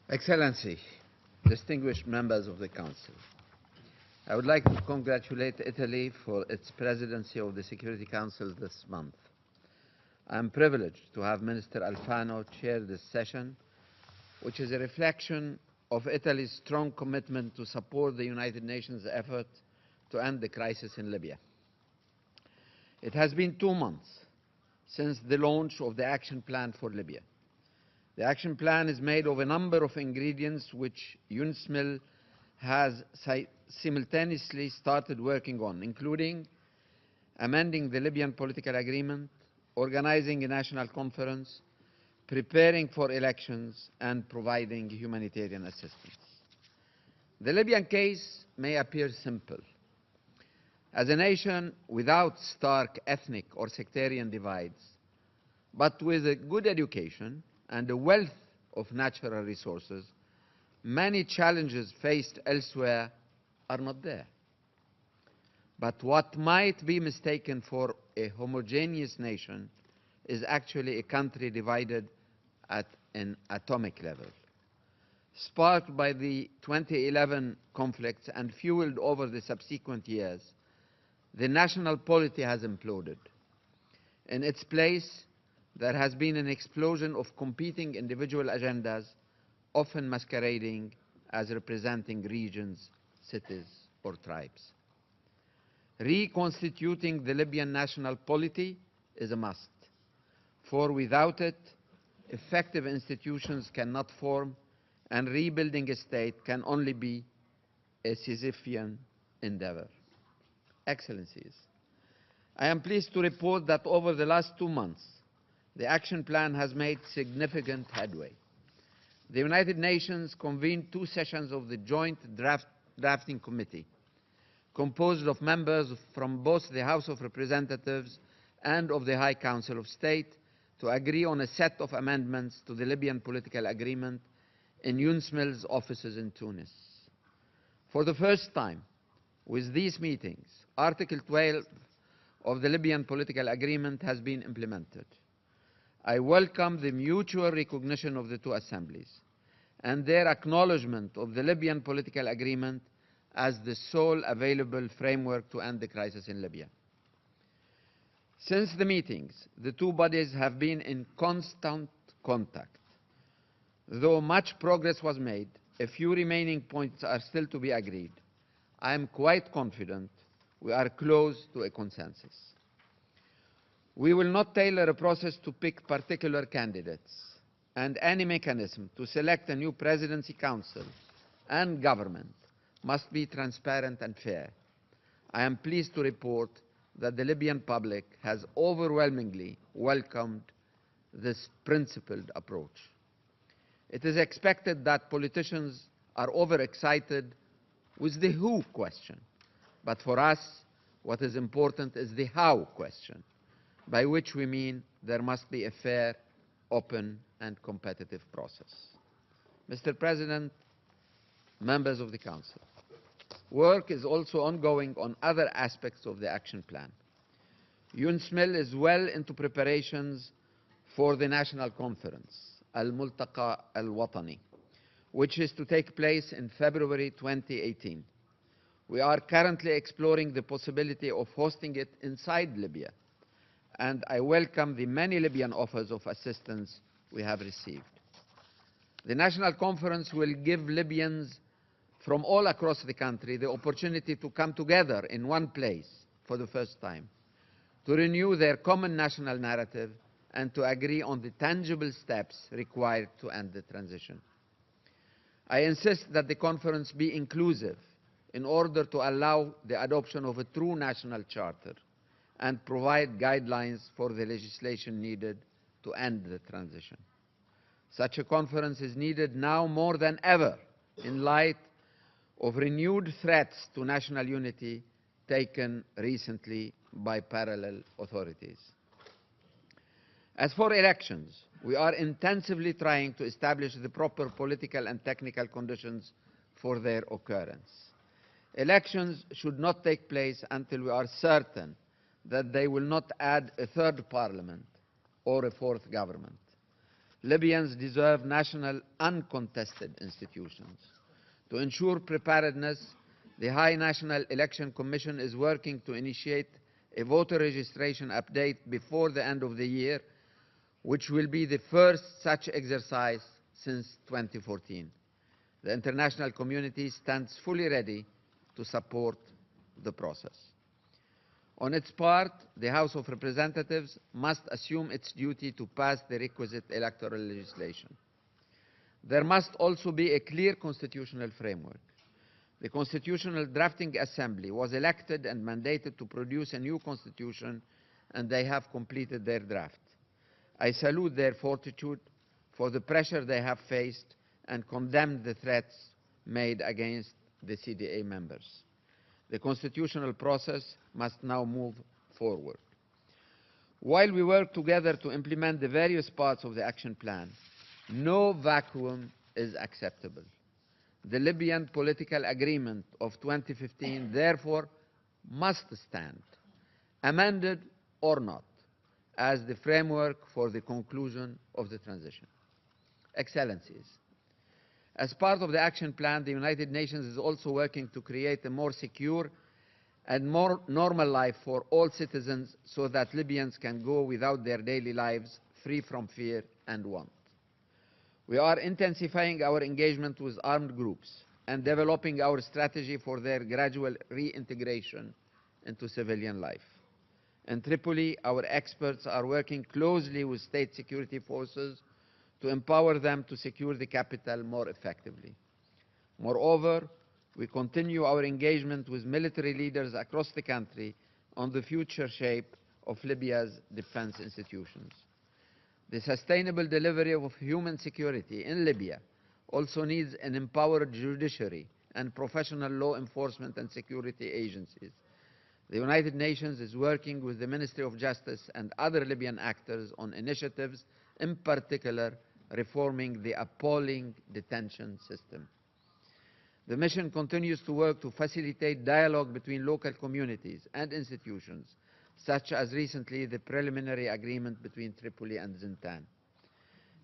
Excellency, distinguished members of the Council, I would like to congratulate Italy for its presidency of the Security Council this month. I am privileged to have Minister Alfano chair this session, which is a reflection of Italy's strong commitment to support the United Nations effort to end the crisis in Libya. It has been 2 months since the launch of the Action Plan for Libya. The Action Plan is made of a number of ingredients which UNSMIL has simultaneously started working on, including amending the Libyan political agreement, organizing a national conference, preparing for elections, and providing humanitarian assistance. The Libyan case may appear simple. As a nation without stark ethnic or sectarian divides, but with a good education and a wealth of natural resources, many challenges faced elsewhere are not there. But what might be mistaken for a homogeneous nation is actually a country divided at an atomic level. Sparked by the 2011 conflicts and fueled over the subsequent years, the national polity has imploded. In its place, there has been an explosion of competing individual agendas, often masquerading as representing regions, cities, or tribes. Reconstituting the Libyan national polity is a must, for without it, effective institutions cannot form, and rebuilding a state can only be a Sisyphean endeavor. Excellencies, I am pleased to report that over the last 2 months, the Action Plan has made significant headway. The United Nations convened 2 sessions of the Joint Drafting Committee, composed of members from both the House of Representatives and of the High Council of State, to agree on a set of amendments to the Libyan political agreement in UNSMIL's offices in Tunis. For the first time, with these meetings, Article 12 of the Libyan political agreement has been implemented. I welcome the mutual recognition of the 2 assemblies and their acknowledgement of the Libyan political agreement as the sole available framework to end the crisis in Libya. Since the meetings, the 2 bodies have been in constant contact. Though much progress was made, a few remaining points are still to be agreed. I am quite confident we are close to a consensus. We will not tailor a process to pick particular candidates, and any mechanism to select a new presidency council and government must be transparent and fair. I am pleased to report that the Libyan public has overwhelmingly welcomed this principled approach. It is expected that politicians are overexcited with the who question, but for us, what is important is the how question, by which we mean there must be a fair, open, and competitive process. Mr. President, members of the Council, work is also ongoing on other aspects of the Action Plan. UNSMIL is well into preparations for the National Conference, Al-Multaqa Al-Watani, which is to take place in February 2018. We are currently exploring the possibility of hosting it inside Libya, and I welcome the many Libyan offers of assistance we have received. The National Conference will give Libyans from all across the country the opportunity to come together in one place for the first time, to renew their common national narrative, and to agree on the tangible steps required to end the transition. I insist that the conference be inclusive in order to allow the adoption of a true national charter and provide guidelines for the legislation needed to end the transition. Such a conference is needed now more than ever in light of renewed threats to national unity taken recently by parallel authorities. As for elections, we are intensively trying to establish the proper political and technical conditions for their occurrence. Elections should not take place until we are certain that they will not add a 3rd parliament or a 4th government. Libyans deserve national uncontested institutions. To ensure preparedness, the High National Election Commission is working to initiate a voter registration update before the end of the year, which will be the first such exercise since 2014. The international community stands fully ready to support the process. On its part, the House of Representatives must assume its duty to pass the requisite electoral legislation. There must also be a clear constitutional framework. The Constitutional Drafting Assembly was elected and mandated to produce a new constitution, and they have completed their draft. I salute their fortitude for the pressure they have faced and condemn the threats made against the CDA members. The constitutional process must now move forward. While we work together to implement the various parts of the action plan, no vacuum is acceptable. The Libyan political agreement of 2015, therefore, must stand, amended or not, as the framework for the conclusion of the transition. Excellencies, as part of the action plan, the United Nations is also working to create a more secure and more normal life for all citizens so that Libyans can go without their daily lives free from fear and want. We are intensifying our engagement with armed groups and developing our strategy for their gradual reintegration into civilian life. In Tripoli, our experts are working closely with state security forces to empower them to secure the capital more effectively. Moreover, we continue our engagement with military leaders across the country on the future shape of Libya's defense institutions. The sustainable delivery of human security in Libya also needs an empowered judiciary and professional law enforcement and security agencies. The United Nations is working with the Ministry of Justice and other Libyan actors on initiatives, in particular reforming the appalling detention system. The mission continues to work to facilitate dialogue between local communities and institutions, such as recently the preliminary agreement between Tripoli and Zintan.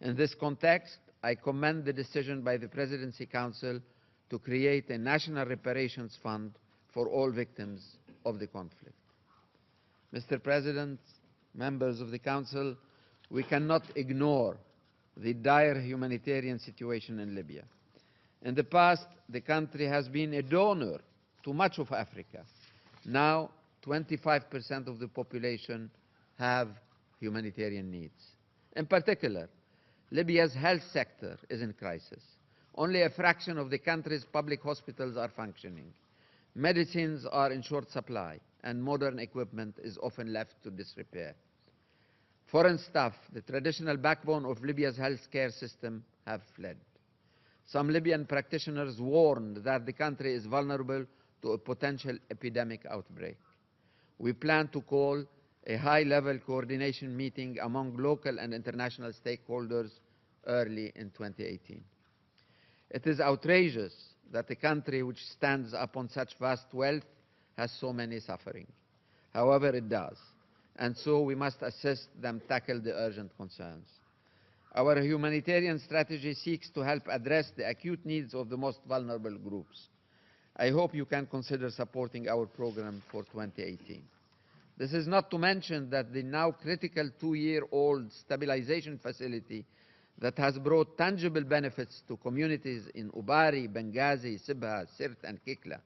In this context, I commend the decision by the Presidency Council to create a national reparations fund for all victims of the conflict. Mr. President, members of the Council, we cannot ignore the dire humanitarian situation in Libya. In the past, the country has been a donor to much of Africa. Now, 25% of the population have humanitarian needs. In particular, Libya's health sector is in crisis. Only a fraction of the country's public hospitals are functioning. Medicines are in short supply, and modern equipment is often left to disrepair. Foreign staff, the traditional backbone of Libya's healthcare system, have fled. Some Libyan practitioners warned that the country is vulnerable to a potential epidemic outbreak. We plan to call a high-level coordination meeting among local and international stakeholders early in 2018. It is outrageous that a country which stands upon such vast wealth has so many suffering. However, it does, and so we must assist them tackle the urgent concerns. Our humanitarian strategy seeks to help address the acute needs of the most vulnerable groups. I hope you can consider supporting our program for 2018. This is not to mention that the now critical 2-year-old stabilization facility that has brought tangible benefits to communities in Ubari, Benghazi, Sibha, Sirt, and Kikla.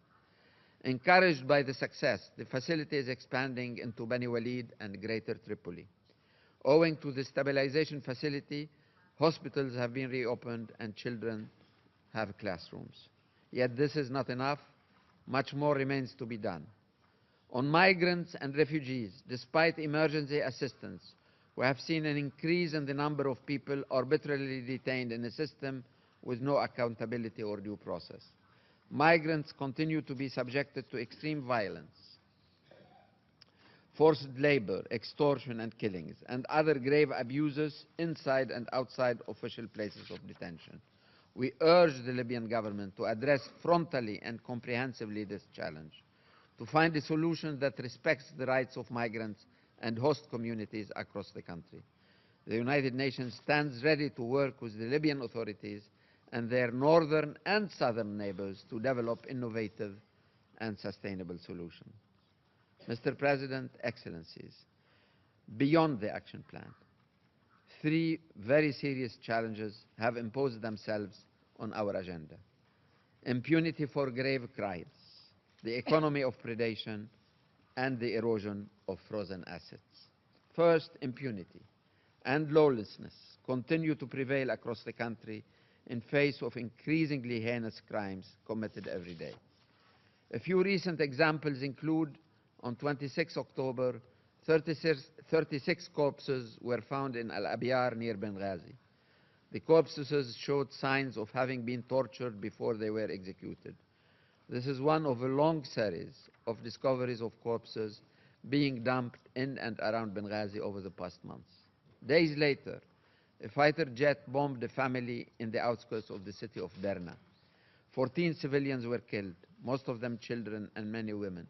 Encouraged by the success, the facility is expanding into Bani Walid and Greater Tripoli. Owing to the stabilization facility, hospitals have been reopened and children have classrooms. Yet this is not enough. Much more remains to be done. On migrants and refugees, despite emergency assistance, we have seen an increase in the number of people arbitrarily detained in a system with no accountability or due process. Migrants continue to be subjected to extreme violence, forced labor, extortion and killings, and other grave abuses inside and outside official places of detention. We urge the Libyan government to address frontally and comprehensively this challenge, to find a solution that respects the rights of migrants and host communities across the country. The United Nations stands ready to work with the Libyan authorities and their northern and southern neighbors to develop innovative and sustainable solutions. Mr. President, Excellencies, beyond the action plan, three very serious challenges have imposed themselves on our agenda: impunity for grave crimes, the economy of predation, and the erosion of frozen assets. First, impunity and lawlessness continue to prevail across the country in face of increasingly heinous crimes committed every day. A few recent examples include: on 26 October, 36 corpses were found in Al-Abyar near Benghazi. The corpses showed signs of having been tortured before they were executed. This is one of a long series of discoveries of corpses being dumped in and around Benghazi over the past months. Days later, a fighter jet bombed a family in the outskirts of the city of Derna. 14 civilians were killed, most of them children and many women,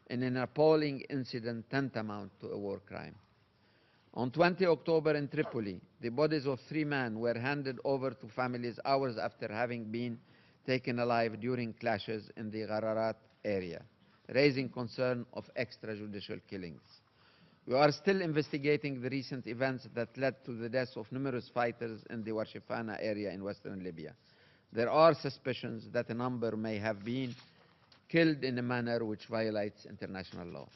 in an appalling incident tantamount to a war crime. On 20 October in Tripoli, the bodies of 3 men were handed over to families hours after having been taken alive during clashes in the Ghararat area, raising concern of extrajudicial killings. We are still investigating the recent events that led to the deaths of numerous fighters in the Warshifana area in western Libya. There are suspicions that a number may have been killed in a manner which violates international law.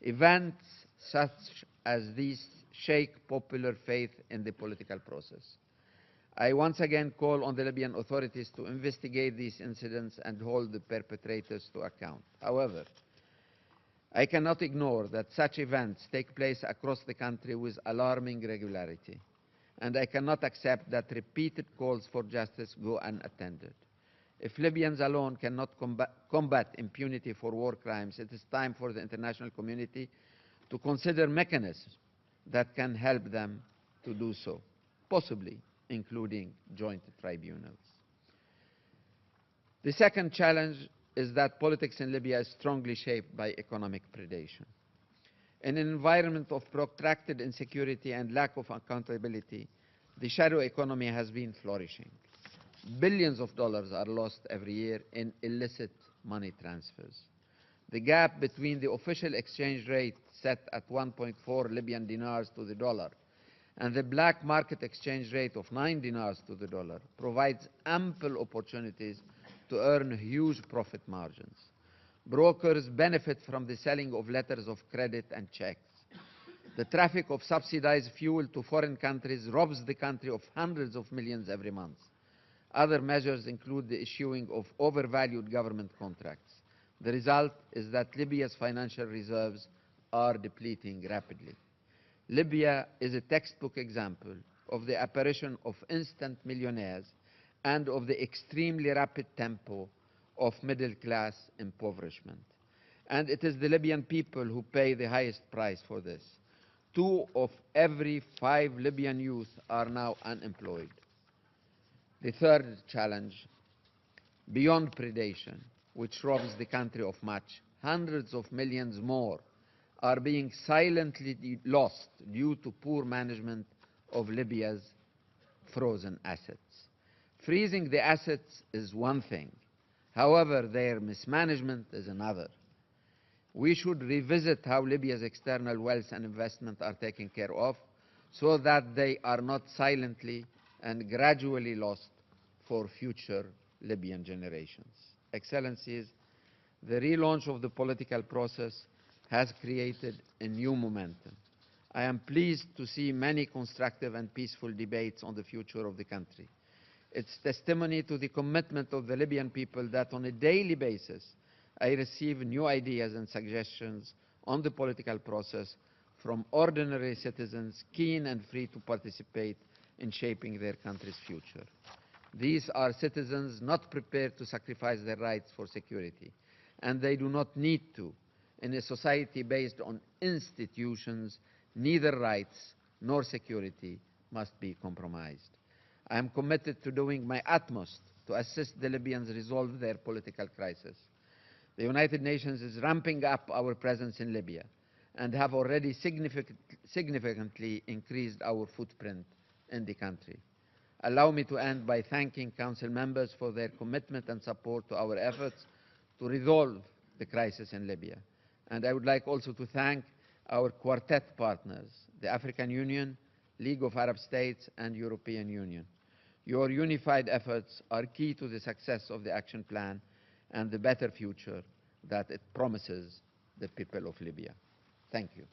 Events such as these shake popular faith in the political process. I once again call on the Libyan authorities to investigate these incidents and hold the perpetrators to account. However, I cannot ignore that such events take place across the country with alarming regularity, and I cannot accept that repeated calls for justice go unattended. If Libyans alone cannot combat impunity for war crimes, it is time for the international community to consider mechanisms that can help them to do so, possibly including joint tribunals. The second challenge is that politics in Libya is strongly shaped by economic predation. In an environment of protracted insecurity and lack of accountability, the shadow economy has been flourishing. Billions of dollars are lost every year in illicit money transfers. The gap between the official exchange rate set at 1.4 Libyan dinars to the dollar and the black market exchange rate of 9 dinars to the dollar provides ample opportunities to earn huge profit margins. Brokers benefit from the selling of letters of credit and checks. The traffic of subsidized fuel to foreign countries robs the country of hundreds of millions every month. Other measures include the issuing of overvalued government contracts. The result is that Libya's financial reserves are depleting rapidly. Libya is a textbook example of the apparition of instant millionaires and of the extremely rapid tempo of middle-class impoverishment. And it is the Libyan people who pay the highest price for this. 2 of every 5 Libyan youth are now unemployed. The third challenge, beyond predation, which robs the country of much, hundreds of millions more are being silently lost due to poor management of Libya's frozen assets. Freezing the assets is one thing. However, their mismanagement is another. We should revisit how Libya's external wealth and investment are taken care of so that they are not silently and gradually lost for future Libyan generations. Excellencies, the relaunch of the political process has created a new momentum. I am pleased to see many constructive and peaceful debates on the future of the country. It's testimony to the commitment of the Libyan people that on a daily basis I receive new ideas and suggestions on the political process from ordinary citizens keen and free to participate in shaping their country's future. These are citizens not prepared to sacrifice their rights for security, and they do not need to. In a society based on institutions, neither rights nor security must be compromised. I am committed to doing my utmost to assist the Libyans resolve their political crisis. The United Nations is ramping up our presence in Libya, and have already significantly increased our footprint in the country. Allow me to end by thanking Council members for their commitment and support to our efforts to resolve the crisis in Libya. And I would like also to thank our quartet partners, the African Union, League of Arab States, and European Union. Your unified efforts are key to the success of the action plan and the better future that it promises the people of Libya. Thank you.